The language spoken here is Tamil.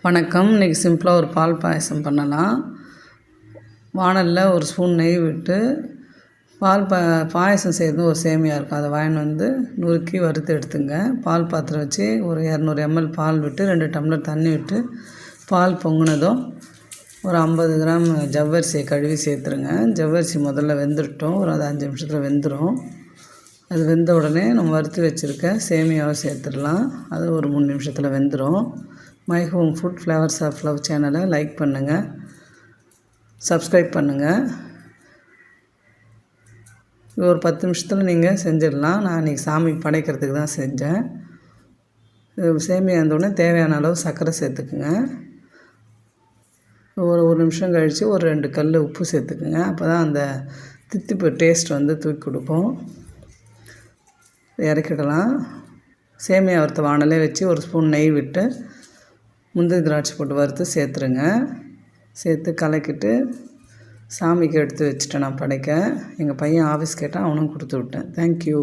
வணக்கம். இன்றைக்கி சிம்பிளாக ஒரு பால் பாயசம் பண்ணலாம். வாணலில் ஒரு ஸ்பூன் நெய் விட்டு பாயசம் செய்கிறது ஒரு சேமியா இருக்கும். அதை வாங்கின்னு வந்து நுறுக்கி வறுத்து எடுத்துங்க. பால் பாத்திரம் வச்சு ஒரு 200 ml பால் விட்டு 2 டம்ளர் தண்ணி விட்டு பால் பொங்குனதும் ஒரு 50 கிராம் ஜவ்வரிசியை கழுவி சேர்த்துருங்க. ஜவ்வரிசி முதல்ல வெந்துட்டோம். ஒரு 5 நிமிஷத்தில் வெந்துடும். அது வெந்த உடனே நம்ம வறுத்து வச்சுருக்க சேமியாவை சேர்த்துடலாம். அது ஒரு 3 நிமிஷத்தில் வெந்துடும். My home food flavours of love சேனலை லைக் பண்ணுங்கள், சப்ஸ்கிரைப் பண்ணுங்கள். இது ஒரு 10 நிமிஷத்தில் நீங்கள் செஞ்சிடலாம். நான் இன்றைக்கி சாமிக்கு படைக்கிறதுக்கு தான் செஞ்சேன். சேமியா இருந்தோடனே தேவையான அளவு சர்க்கரை சேர்த்துக்குங்க. ஒரு நிமிஷம் கழித்து ஒரு 2 கல் உப்பு சேர்த்துக்குங்க. அப்போ தான் அந்த தித்திப்பு டேஸ்ட் வந்து தூக்கி கொடுக்கும். இறக்கிடலாம். சேமியா வறுத்த வாணலே வச்சு ஒரு ஸ்பூன் நெய் விட்டு முந்திரி திராட்சை போட்டு வறுத்து சேர்த்துருங்க. சேர்த்து கலக்கிட்டு சாமிக்கு எடுத்து வச்சுட்டேன். நான் படைக்க எங்கள் பையன் ஆஃபீஸ் கேட்டால் அவனும் கொடுத்து விட்டேன். தேங்க்யூ.